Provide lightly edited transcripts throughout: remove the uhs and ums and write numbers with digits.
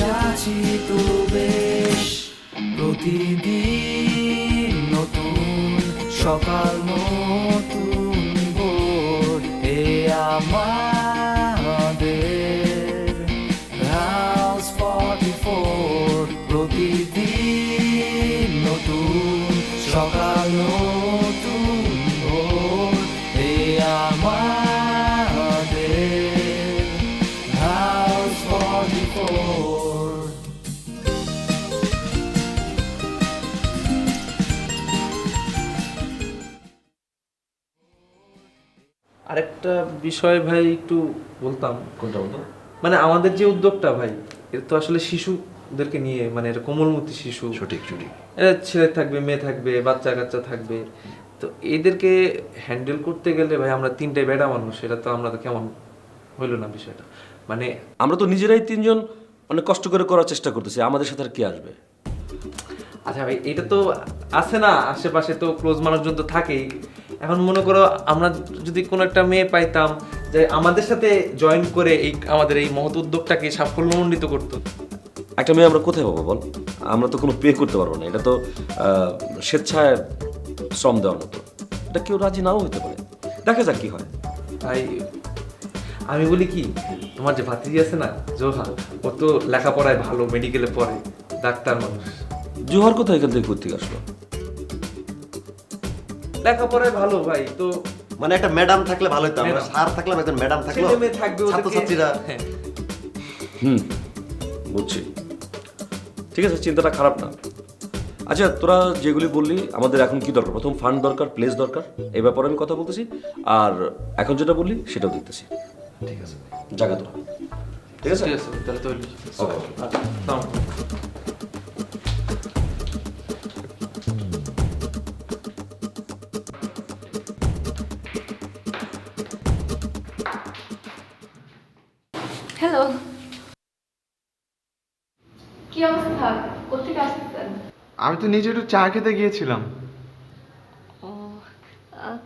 আছি তো বেশ, প্রতিদিন নতুন সকাল নতুন ভোর, এ আমাদের হাউস 44। প্রতিদিন নতুন সকাল নতুন ভোর, এ আমাদের হাউস 44। আরেকটা বিষয় ভাই একটু বলতাম। কোনটা বলতো? মানে আমাদের যে উদ্যোগটা ভাই, এটা তো আসলে শিশুদেরকে নিয়ে, মানে এটা কোমলমতি শিশু, সঠিক সঠিক। এরা ছেলে থাকবে, মেয়ে থাকবে, বাচ্চা কাচ্চা থাকবে। তো এদেরকে হ্যান্ডেল করতে গেলে ভাই আমরা তিনটাই বেড়া মানুষ, এটা তো আমরা তো কেমন হইলো না বিষয়টা। মানে আমরা তো নিজেরাই তিনজন অনেক কষ্ট করে করার চেষ্টা করতেছি, আমাদের সাথে আর কি আসবে? আচ্ছা ভাই, এটা তো আছে না, আশেপাশে তো ক্লোজ মানুষজন তো থাকেই। এখন মনে করো আমরা যদি কোনো একটা মেয়ে পাইতাম যে আমাদের সাথে জয়েন করে এই আমাদের এই মহৎ উদ্যোগটাকে সাফল্যমণ্ডিত করতো। একটা মেয়ে আমরা কোথায় পাবো বল? আমরা তো কোনো পে করতে পারবো না, এটা তো স্বেচ্ছায় শ্রম দেওয়ার মতো। এটা কেউ রাজি নাও হতে পারে, দেখা যাক কি হয়। ভাই আমি বলি কি, তোমার যে ভাতিজি আছে না জোহা, ও তো লেখাপড়ায় ভালো, মেডিকেলে পড়ে, ডাক্তার মানুষ। জোহর কোথায় এখান থেকে করতে আসলো? লেখাপড়ায় ভালো ভাই, তো মানে একটা ম্যাডাম থাকলে ভালো হতো, আমরা ম্যাডাম। স্যার থাকলাম, একজন ম্যাডাম থাকলো, ছেলে মেয়ে থাকবে, ছাত্রছাত্রীরা। হ্যাঁ বুঝছি, ঠিক আছে, চিন্তাটা খারাপ না। আচ্ছা, তোরা যেগুলি বললি আমাদের এখন কি দরকার? প্রথম ফান্ড দরকার, প্লেস দরকার, এই ব্যাপারে আমি কথা বলতেছি। আর এখন যেটা বললি সেটাও দেখতেছি। ঠিক আছে, জায়গা তোরা, ঠিক আছে? ঠিক আছে, তাহলে তো Okay. আচ্ছা, দাও। হ্যালো, কি অবস্থা? কোথেকে আসছেন? আমি তো নিজে একটু চা খেতে গিয়েছিলাম। ও,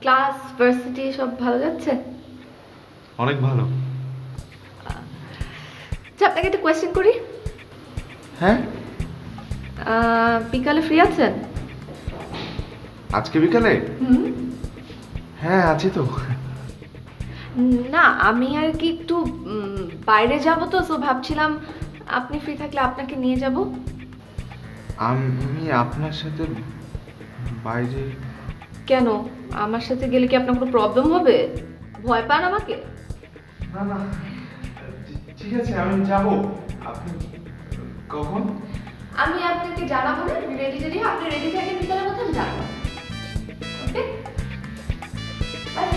ক্লাস ভার্সিটি সব ভালো যাচ্ছে? অনেক ভালো। আচ্ছা, আপনাকে একটা কোয়েশ্চেন করি। হ্যাঁ, বিকালে ফ্রি আছেন? আজকে বিকালে? হ্যাঁ আছি তো। না, আমি আর কি একটু বাইরে যাব তো, সো ভাবছিলাম আপনি ফ্রি থাকলে আপনাকে নিয়ে যাব। আমি আপনার সাথে বাইরে? কেন, আমার সাথে গেলে কি আপনার কোনো প্রবলেম হবে? ভয় পান আমাকে? না না, ঠিক আছে আমি যাব। আপনি কখন? আমি আপনাকে জানাবো না, রেডি রেডি, আপনি রেডি থাকেন বিকালের মধ্যে, আমি জানাবো। ওকে, বাই।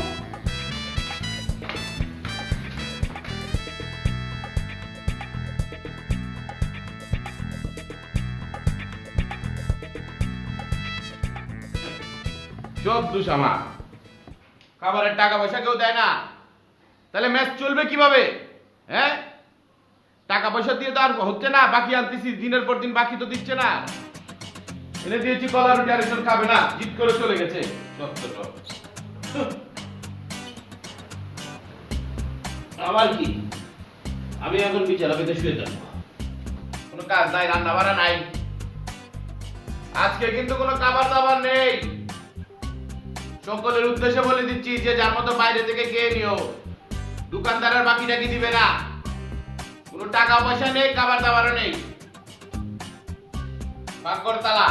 সব দোষ আমার। খাবারের টাকা পয়সা কেউ দেয় না, তাহলে ম্যাচ চলবে কিভাবে? হ্যাঁ, টাকা পয়সা দিয়ে তো আর হচ্ছে না, বাকি আনতেছি দিনের পর দিন, বাকি তো দিচ্ছে না। এনে দিয়েছি কলা রুটি, আরেকজন খাবে না, জিদ করে চলে গেছে। সব তো সব। আবার কি, আমি এখন বিছানা পেতে শুয়ে থাকবো, কোনো কাজ নাই, রান্না বাড়া নাই। আজকে কিন্তু কোনো খাবার দাবার নেই। সকলের উদ্দেশ্যে বলে দিচ্ছি যে যার মতো বাইরে থেকে খেয়ে নিও, দোকানদারের বাকি টাকি দিবে না, কোনো টাকা পয়সা নেই, খাবার দাবারও নেই। ভাগ কর তালা।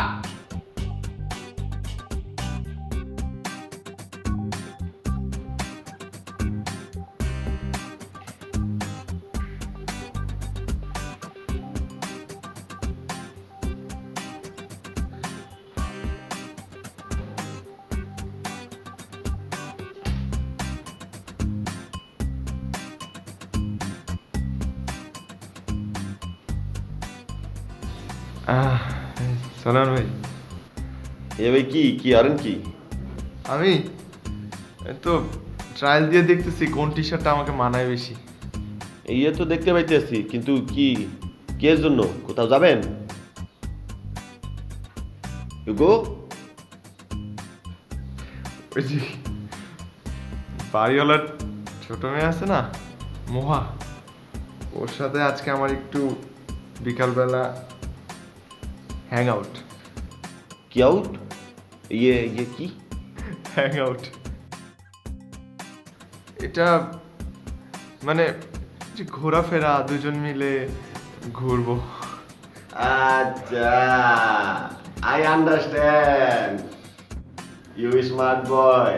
সালাম ভাই। এ ভাই, কি কি আরেন কি? আমি এই তো ট্রায়াল দিয়ে দেখতেছি কোন টি শার্টটা আমাকে মানায় বেশি। এই তো দেখতে পাইতেছি, কিন্তু কি কের জন্য? কোথাও যাবেন? গো, ওই যে বাড়িওয়ালার ছোট মেয়ে আছে না, মোহা, ওর সাথে আজকে আমার একটু বিকালবেলা হ্যাং আউট। কি আউট? ইয়ে কি? হ্যাং আউট এটা মানে যে ঘোরাফেরা, দুজন মিলে ঘুরবো। আচ্ছা, I understand, you smart boy.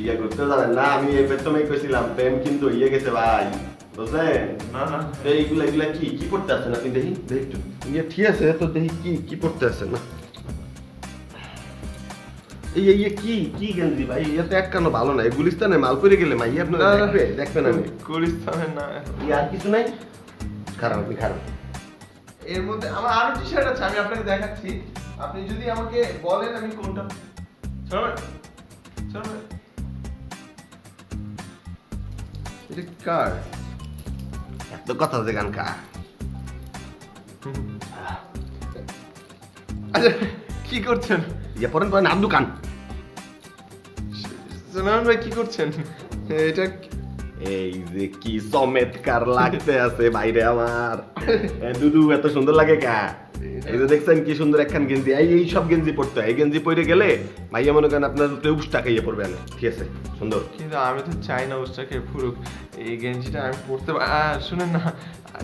ইয়ে করতে যাবেন না, আমি এই প্রথমেই কইছিলাম প্রেম কিন্তু ইয়ে গেছে ভাই, বুঝলেন? না না তো এইগুলা এগুলা কি পড়তে আছেন আপনি? দেখি দেখি একটু। ইয়ে ঠিক আছে, তো দেখি কি পড়তে আছেন না। ইয়ে কি গেঞ্জি ভাই? ইয়ে তো এক কানো ভালো না, গুলিস্তানে মাল পরে গেলে মাই আপনারা দেখবেন আমি। গুলিস্তানের না, ইয়ে আর কিছু নাই? খারাপ, আপনি খারাপ। এর মধ্যে আমার আরো টি শার্ট আছে, আমি আপনাকে দেখাচ্ছি। আপনি যদি আমাকে বলেন আমি কোনটা। চলো চলো, এটা কার? এত কথা যে গান কা। আচ্ছা কি করছেন ইয়ে পরেন পরেন আব্দু খান। সোনামন ভাই? কি করছেন এটা? এই যে কি চমৎকার লাগতে আছে বাইরে আমার। দুদু এত সুন্দর লাগে কা? এই যে দেখছেন কি সুন্দর একখান গেঞ্জি, এই সব গেঞ্জি পড়তে হয়। এই গেঞ্জি পরে গেলে ভাইয়া মনে করেন আপনার উবসটা খাইয়ে পড়বে না। ঠিক আছে, সুন্দর। কিন্তু আমি তো চাই না ওটাকে ফুরুক, এই গেঞ্জিটা আমি পরতে শুনেন না,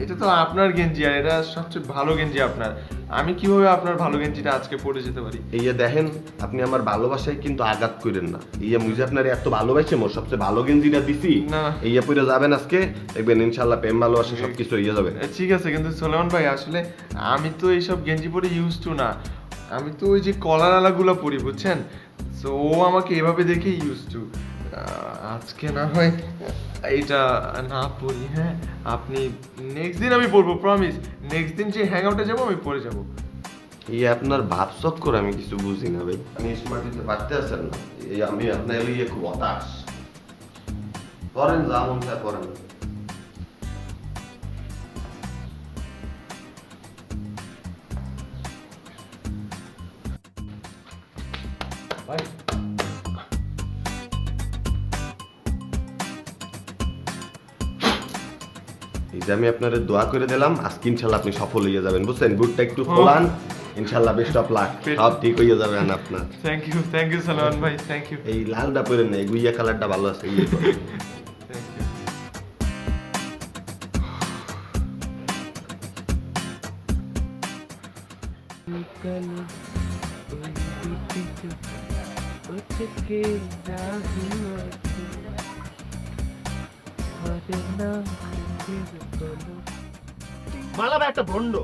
এটা তো আপনার গেঞ্জি আর এটা সবচেয়ে ভালো গেঞ্জি আপনার। আমি কিভাবে আপনার ভালো গেঞ্জিটা আজকে পরে যেতে পারি? এই যে দেখেন, আপনি আমার ভালোবাসায় কিন্তু আঘাত করেন না। ইয়ে মুঝে আপনার এত ভালোবাসে, মোর সবচেয়ে ভালো গেঞ্জিটা দিছি। না। এই পরে যাবেন আজকে, দেখবেন ইনশাল্লাহ প্রেম ভালোবাসা সবকিছু ইয়ে যাবে। ঠিক আছে, কিন্তু সোলেমান ভাই আসলে আমি তো এইসব গেঞ্জি পরে ইউজ টু না। আমি তো ওই যে কলারালাগুলো পরি, বুঝছেন? সো ও আমাকে এভাবে দেখে ইউজ টু। আজকে না হয় এইটা না পরি, হ্যাঁ? আপনি নেক্সট দিন আমি পরবো, প্রমিস। নেক্সট দিন যে হ্যাং আউটে যাবো আমি পরে যাবো। এই আপনার ভাব চক্কর আমি কিছু বুঝি না ভাই। আপনি স্মার্ট দিতে পারতে আছেন না। এই আমি আপনার ইয়ে খুব হতাশ। করেন যা মন চায় করেন। এই যে আমি আপনার দোয়া করে দিলাম, আজকে ইনশাল্লাহ আপনি সফল হয়ে যাবেন, বুঝছেন? বুটটা একটু খোলান, ইনশাল্লাহ বেস্ট অফ লাক, সব ঠিক হয়ে যাবে আপনার। থ্যাংক ইউ সোলেমান ভাই, থ্যাংক ইউ। এই লালটা পরে নেই, গুইয়া কালারটা ভালো আছে। ইয়ে করেন। Thank you. মালা ভাই একটা ভণ্ড।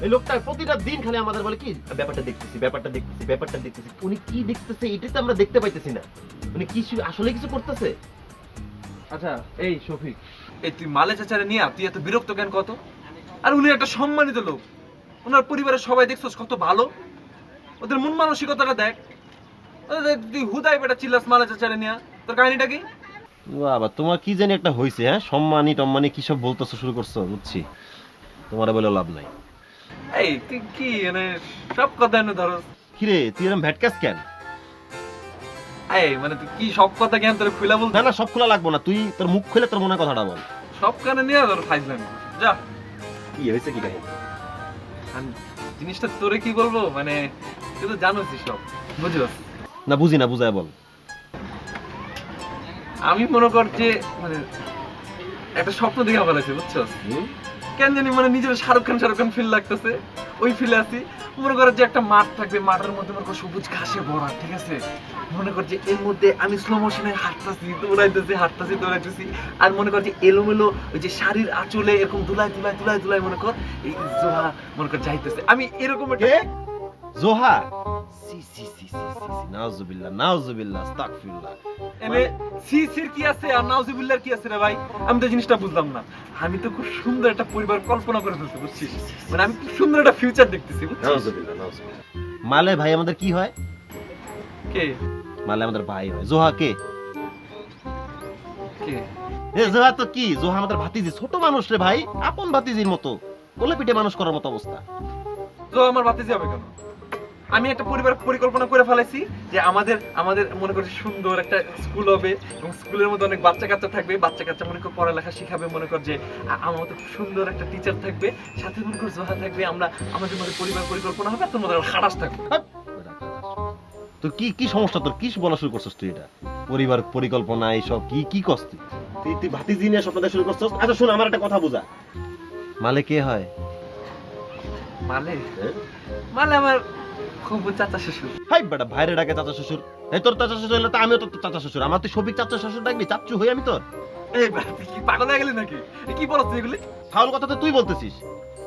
এই লোকটা প্রতিটা দিন খালি আমাদের বলে কি ব্যাপারটা দেখতেছি। উনি কি দেখতেছে এটাই তো আমরা দেখতে পাইতেছি না। উনি কি আসলে কিছু করতেছে? আচ্ছা এই শফিক, এই তুই মালে চাচারে নিয়ে তুই এত বিরক্ত কেন কত? আর উনি একটা সম্মানিত লোক, ওনার পরিবারের সবাই দেখছস কত ভালো, ওদের মন মানসিকতাটা দেখ। তুই হুদাই বেটা চিল্লাস মালে চাচারে নিয়ে, তোর কাহিনীটা কি? বাবা তোমার কি জানি একটা হইছে, হ্যাঁ? সম্মানী কি সব বলতেছো শুরু করছো, বুঝছি। তোমার বলে লাভ নাই। এই তুই কি মানে সব কথা এনে ধরস? কিরে তুই এরকম ভ্যাটকাস কেন? এই মানে তুই কি সব কথা জ্ঞান তোর খুলে বল? না সব খোলা লাগবো না, তুই তোর মুখ খুলে তোর মনে কথাটা বল। সব কানে নিয়ে ধর ফাইজলামি যা। কি হয়েছে কি কাহিনী? আর জিনিসটা তোরে কি বলবো, মানে তুই তো জানোসই সব, বুঝছস? না বুঝি না, বুঝায় বল। আমি মনে কর যে মানে একটা স্বপ্ন দেখা ফেলেছি, বুঝছস? কেন জানি মানে নিজের শাহরুখ খান ফিল লাগতেছে, ওই ফিলে আছি। মনে কর যে একটা মাঠ থাকবে, মাঠের মধ্যে মনে কর সবুজ ঘাসে ভরা, ঠিক আছে? মনে কর যে এর মধ্যে আমি স্লো মোশনে হাঁটতেছি, দৌড়াইতেছি, আর মনে কর যে এলোমেলো ওই যে শাড়ির আঁচলে এরকম দুলাই মনে কর এই জোহা মনে কর যাইতেছে। আমি এরকম একটা জোহা সি নাউজুবিল্লাহ আস্তাগফিরুল্লাহ। এনে সিসির কি আছে আর নাউজুবিল্লাহর কি আছে রে ভাই? আমি তো জিনিসটা বুঝলাম না। আমি তো খুব সুন্দর একটা পরিবার কল্পনা করে ফেলছি, বুঝছিস? মানে আমি খুব সুন্দর একটা ফিউচার দেখতেছি, বুঝছিস? নাউজুবিল্লাহ। মালে ভাই আমাদের কি হয়? কে মালে আমাদের ভাই হয়। জোহা কে? কে জোহা তো কি, জোহা আমাদের ভাতিজি, ছোট মানুষ রে ভাই, আপন ভাতিজির মতো, কোলে পিঠে মানুষ করার মতো অবস্থা। তো আমার ভাতিজি হবে কেন? আমি একটা পরিবার পরিকল্পনা করে ফেলেছি যে আমাদের আমাদের মনে করি সুন্দর একটা স্কুল হবে এবং স্কুলের মধ্যে অনেক বাচ্চা কাচ্চা থাকবে, বাচ্চা কাচ্চা মনে কর পড়ালেখা শিখাবে, মনে কর যে আমার মতো খুব সুন্দর একটা টিচার থাকবে, সাথে মনে কর জোহা থাকবে, আমরা আমাদের মধ্যে পরিবার পরিকল্পনা হবে, তোর মধ্যে খারাস থাকবে। তোর কি কি সমস্যা, তোর কি বলা শুরু করছিস তুই? এটা পরিবার পরিকল্পনা এইসব কি কি করছিস তুই? ভাতিজি নিয়ে স্বপ্ন দেখা শুরু করছিস? আচ্ছা শোন, আমার একটা কথা বুঝা, মালে কে হয়? মানে মানে আমার খুব চাচা শ্বশুর। হাই বেটা, ভাইরে ডাকে চাচা শ্বশুর। এই তোর চাচা শ্বশুর হলে তো আমিও তোর চাচা শ্বশুর। আমার তুই সবিক চাচা শ্বশুর ডাকবি? চাচ্চু হই আমি তোর? এই তুই কি পাগল হয়ে গেলি নাকি? কি বলছ তুই এগুলি? ফাউল কথা তো তুই বলতেছিস।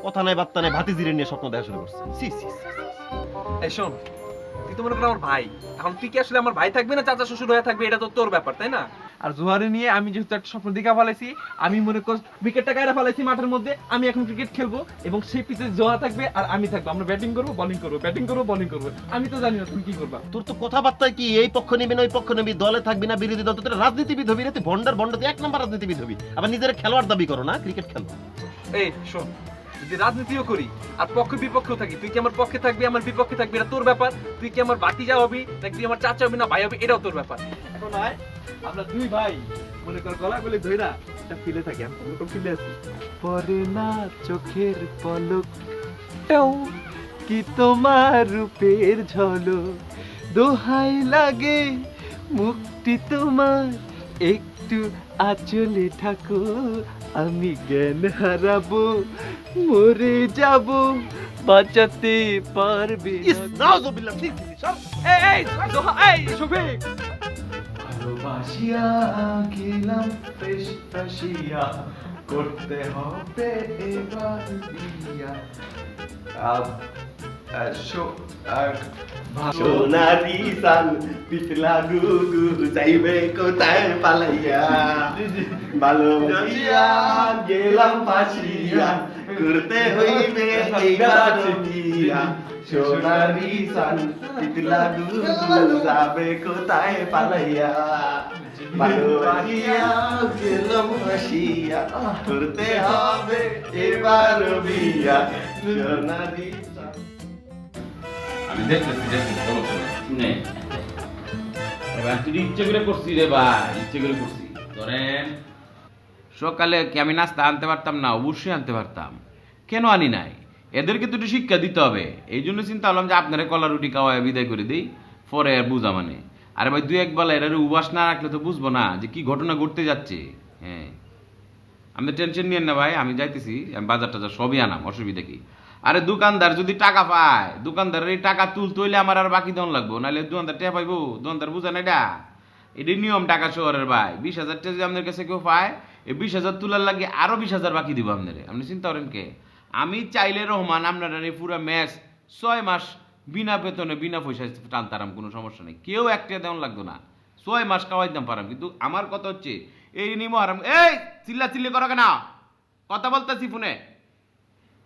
কথা নাই বার্তা নাই, ভাতিজিরে নিয়ে স্বপ্ন দেখা শুরু করছিস। সি সি সি। এই শোন, তুই তো মনে কর আমার ভাই, এখন তুই কি আসলে আমার ভাই থাকবে না চাচা শ্বশুর হয়ে থাকবে, এটা তো তোর ব্যাপার, তাই না? আর জোহারে নিয়ে আমি যেহেতু একটা স্বপ্ন দেখা ফেলেছি, আমি মনে কর উইকেটটা কায়রা ফেলেছি মাঠের মধ্যে, আমি এখন ক্রিকেট খেলবো এবং সেই পিচে জোহা থাকবে আর আমি থাকবো, আমরা ব্যাটিং করবো বোলিং করবো, ব্যাটিং করবো বোলিং করবো। আমি তো জানি না তুমি কি করবা। তোর তো কথাবার্তায় কি এই পক্ষ নিবি না ওই পক্ষ নিবি, দলে থাকবি না বিরোধী দল, তোর রাজনীতিবিদ হবি রে তুই, ভন্ডার তুই, এক নম্বর রাজনীতিবিদ হবি, আবার নিজের খেলোয়াড় দাবি করো না, ক্রিকেট খেলো। এই শোন, যদি রাজনীতিও করি আর পক্ষ বিপক্ষেও থাকি, তুই কি আমার পক্ষে থাকবি আমার বিপক্ষে থাকবি, এটা তোর ব্যাপার। তুই কি আমার ভাতিজা হবি নাকি তুই আমার চাচা হবি না ভাই হবি, এটাও তোর ব্যাপার। এখন আয় আমরা দুই ভাই মনে কর গলা গলে ধইরা একটা ফিলে থাকি, আমি এরকম ফিলে আছি। পরে না চোখের পলক কি তোমার রূপের ঝলক, দোহাই লাগে মুক্তি তোমার, একটু আঁচলে থাকো, আমি জ্ঞান হারাবো, মরে যাব, বাঁচাতে পারবে ইস নাউজুবিল্লাহ, ঠিক ঠিক সব। এই জোহা, এই শফিক, ভালোবাসিয়া গেলাম বেশ ফাঁসিয়া, করতে হবে এবার বিয়া। সোনারি সান পিতলা গুগু যাইবে কোথায় পালাইয়া, ভালোবাসিয়া গেলাম ফাঁসিয়া, করতে হইবে এইবার বিয়া। সোনারি সান পিতলা গুগু যাবে কোথায় পালাইয়া, ভালোবাসিয়া গেলাম ফাঁসিয়া, করতে হবে এবার বিয়া। সোনারি আমি দেখতেছি সমস্যা নাই, শুনে এবার তুই ইচ্ছে করে করছি রে ভাই, ইচ্ছে করে করছি। ধরেন সকালে কি আমি নাস্তা আনতে পারতাম না? অবশ্যই আনতে পারতাম, কেন আনি নাই? এদেরকে তো একটু শিক্ষা দিতে হবে, এই জন্য চিন্তা করলাম যে আপনারা কলা রুটি খাওয়ায় বিদায় করে দিই, পরে আর বুঝা মানে। আরে ভাই, 2-1 বেলা এর উবাস না রাখলে তো বুঝবো না যে কি ঘটনা ঘটতে যাচ্ছে। হ্যাঁ, আপনি টেনশন নিয়েন না ভাই, আমি যাইতেছি, আমি বাজার টাজার সবই আনাম, অসুবিধা কি? আরে দোকানদার যদি টাকা পায়, দোকানদারের এই টাকা তুলতে হইলে আমার আর বাকি দেওয়ান লাগবো, নাহলে দোকানদার টেয়া পাইবো? দোকানদার বুঝেন এটা? এটি নিয়ম টাকা শহরের ভাই। 20,000 টাকা যদি আপনার কাছে কেউ পায়, এই 20,000 তোলার লাগে আরো 20,000 বাকি দিব আপনারে। আপনি চিন্তা করেন কে? আমি চাইলে রহমান আপনার এই পুরো ম্যাচ 6 মাস বিনা বেতনে বিনা পয়সায় টানতারাম, কোনো সমস্যা নেই, কেউ একটা দেওয়ান লাগতো না, 6 মাস খাওয়াই দাম পারাম। কিন্তু আমার কথা হচ্ছে এই নিয়ম হারাম। এই চিল্লা চিল্লি করো কেন? কথা বলতেছি ফোনে।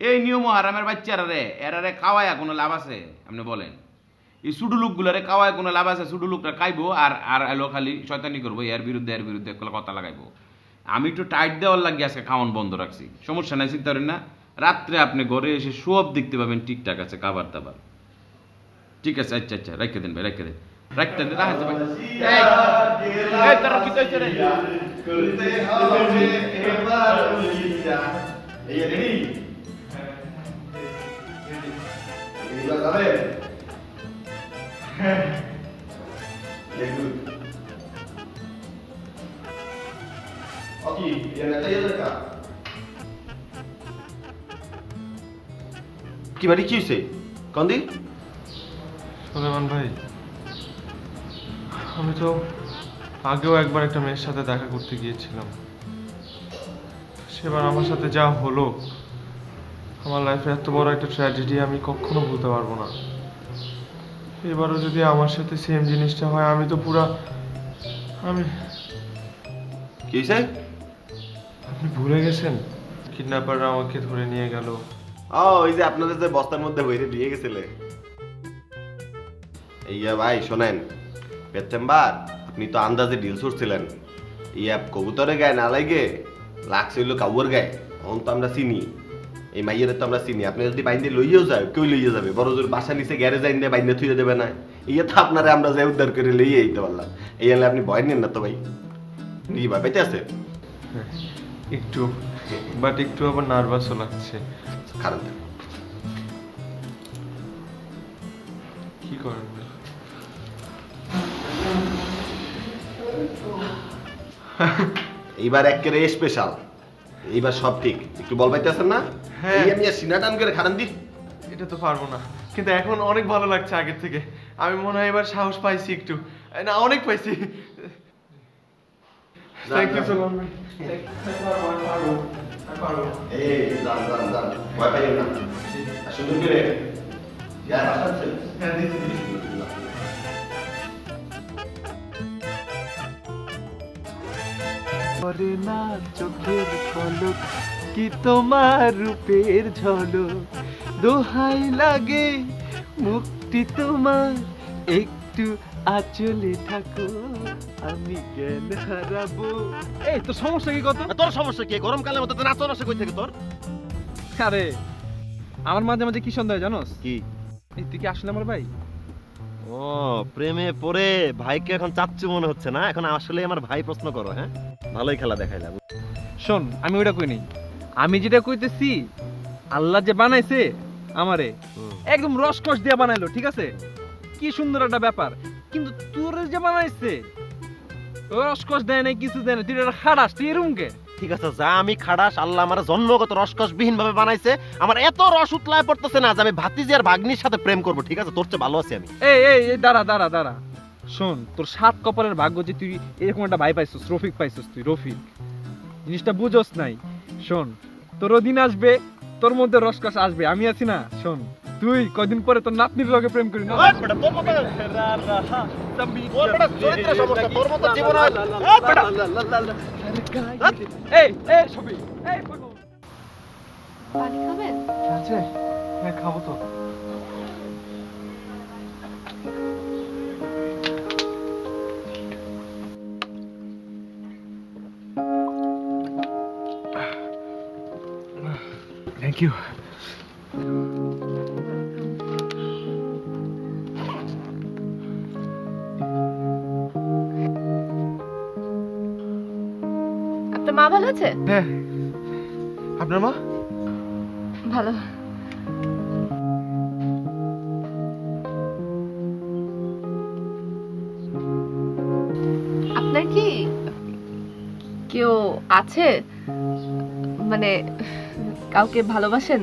এই নিয়ম হারামের বাচ্চারা রে, এরারে খাওয়ায় কোনো লাভ আছে? আপনি বলেন, এই সুডু লোকগুলারে খাওয়ায় কোনো লাভ আছে? সুডু লোকরা খাইবো আর আর এলো খালি শয়তানি করবো, এর বিরুদ্ধে কথা লাগাইবো। আমি একটু টাইট দেওয়ার লাগিয়ে আজকে খাওয়ান বন্ধ রাখছি, সমস্যা নাই, চিন্তা করেন না। রাত্রে আপনি ঘরে এসে সব দেখতে পাবেন ঠিকঠাক আছে, খাবার দাবার ঠিক আছে। আচ্ছা আচ্ছা, রাখতে দেন ভাই, রাখতে দেন, রাখতে দেন, রাখতে ভাই। এই তোরা কি কইছ রে? করতে হবে এবার বিয়া। এই রেডি? এইবার যাবে? দেখুন ওকে, এটা তাই দেখা কি বাড়ি কি হইছে কন্দি? সুলেমান ভাই, আমি তো আগেও একবার একটা মেয়ের সাথে দেখা করতে গিয়েছিলাম, সেবার আমার সাথে যা হলো, আমার লাইফে এত বড় একটা ট্র্যাজেডি আমি কখনো ভুলতে পারবো না। এবারও যদি আমার সাথে সেম জিনিসটা হয়, আমি তো পুরা আমি কি হইছে? আপনি ভুলে গেছেন কিডন্যাপাররা আমাকে ধরে নিয়ে গেল। ও ওই যে আপনাদের যে বস্তার মধ্যে বইরে দিয়ে গেছিলে। ইয়া ভাই শোনেন, পেটেম্বার আপনি তো আন্দাজে ডিল ছুটছিলেন, ইয়া কবুতরের গায়ে না লাগে লাগছে হইলো কাউয়ার গায়ে, এখন তো আমরা চিনি এই মাইয়ের তো আমরা চিনি, আপনি যদি বাইন্দে লইয়েও যায় কেউ লইয়ে যাবে, বড় জোর বাসা নিচে গ্যারেজ আইনে বাইন্দে থুয়ে দেবে না, ইয়ে তো আপনারা আমরা যাই উদ্ধার করে লইয়ে আইতে পারলাম। এই হলে আপনি ভয় নেন না তো ভাই, কি ভাই পাইতে আছে? একটু, বাট একটু আবার নার্ভাসও লাগছে। খারাপ কি করেন? এইবার একেবারে স্পেশাল, এইবার সব ঠিক। একটু বল পাইতেছেন না? হ্যাঁ। এই আমি সিনা টান করে খারান দি। এটা তো পারবো না, কিন্তু এখন অনেক ভালো লাগছে আগের থেকে। আমি মনে হয় এবার সাহস পাইছি একটু, না অনেক পাইছি। Thank you so much. এই যান যান যান, ভয় পাইয়েন না। আর সুন্দর করে যার বাসা আছে? হ্যাঁ দিদি। করে না চোখের পলক কি তোমার রূপের ঝলক, দোহাই লাগে মুক্তি তোমার, একটু আঁচলে থাকো আমি জ্ঞান হারাবো। এই তোর সমস্যা কি কত? তোর সমস্যা কি? গরমকালের মধ্যে তো নাচো নাচো কই থেকে তোর? আরে আমার মাঝে মাঝে কি সন্দেহ জানোস? কি? এই তুই কি আসলে আমার ভাই? ও প্রেমে পড়ে ভাইকে এখন চাচ্চু মনে হচ্ছে না? এখন আসলে আমার ভাই প্রশ্ন করো, হ্যাঁ? ভালোই খেলা দেখাইলা। শোন, আমি ওটা কই নাই, আমি যেটা কইতেছি আল্লাহ যে বানাইছে আমারে একদম রসকস দিয়ে বানাইলো, ঠিক আছে? কি সুন্দর একটা ব্যাপার, কিন্তু তোর যে বানাইছে রসকস দেয় নাই, কিছু দেয় না, তুই এটা খারাস, তুই এরকম কে? ঠিক আছে, যা আমি খাড়াস, আল্লাহ আমার জন্মগত রসকসবিহীন ভাবে বানাইছে, আমার এত রস উতলায় পড়তেছে না যে আমি ভাতিজি আর ভাগ্নির সাথে প্রেম করব, ঠিক আছে? তোর চেয়ে ভালো আছি আমি। এই এই এই দাঁড়া দাঁড়া দাঁড়া, শোন, তোর সাত কপালের ভাগ্য যে তুই এরকম একটা ভাই পাইছিস, রফিক পাইছিস, তুই রফিক, জিনিসটা বুঝোস নাই। শোন, তোরও দিন আসবে, তোর মধ্যে রসকস আসবে, আমি আছি না। শোন, তুই কদিন পরে তোর নাতনির লগে প্রেম করি না। এই এই সবই এই পাগল। পানি খাবেন? আছে? হ্যাঁ খাবো তো। Thank you. আপনার মা ভালো আছে? হ্যাঁ, আপনার মা? ভালো। আপনার কি কেউ আছে, মানে কাউকে ভালোবাসেন?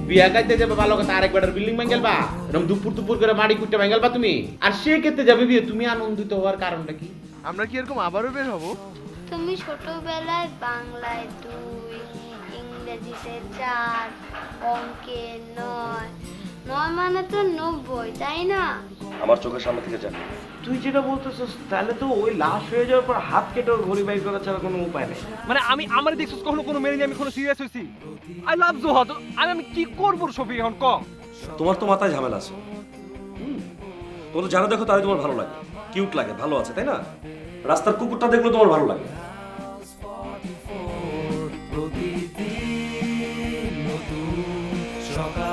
বিয়া গাইতে যাবে ভালো কথা, আরেকবার বিল্ডিং ভেঙেলবা, এরকম দুপুর দুপুর করে মাটি কুটে ভেঙেলবা তুমি? আর সে ক্ষেত্রে যাবে বিয়ে, তুমি আনন্দিত হওয়ার কারণটা কি? আমরা কি এরকম আবারও বের হবো? তুমি ছোটবেলায় বাংলায় 2, ইংরেজিতে 4, অঙ্কে 9, 9 মানে তো 90, তাই না? আমার চোখের সামনে থেকে যা। তুই যেটা বলতেছিস তাহলে তো ওই লাশ হয়ে যাওয়ার পর হাত কেটে ওর ঘড়ি বাইর করা ছাড়া কোনো উপায় নেই। মানে আমি আমার দেখছিস কখনো কোনো মেনে নিয়ে আমি কোনো সিরিয়াস হইছি? আই লাভ জোহাদ, আমি কি করব সবই এখন ক? তোমার তো মাথায় ঝামেলা আছে। তোমরা যারা দেখো তারাই তোমার ভালো লাগে, কিউট লাগে, ভালো আছে, তাই না? রাস্তার কুকুরটা দেখলে তোমার ভালো লাগে। প্রতিদিন নতুন সকাল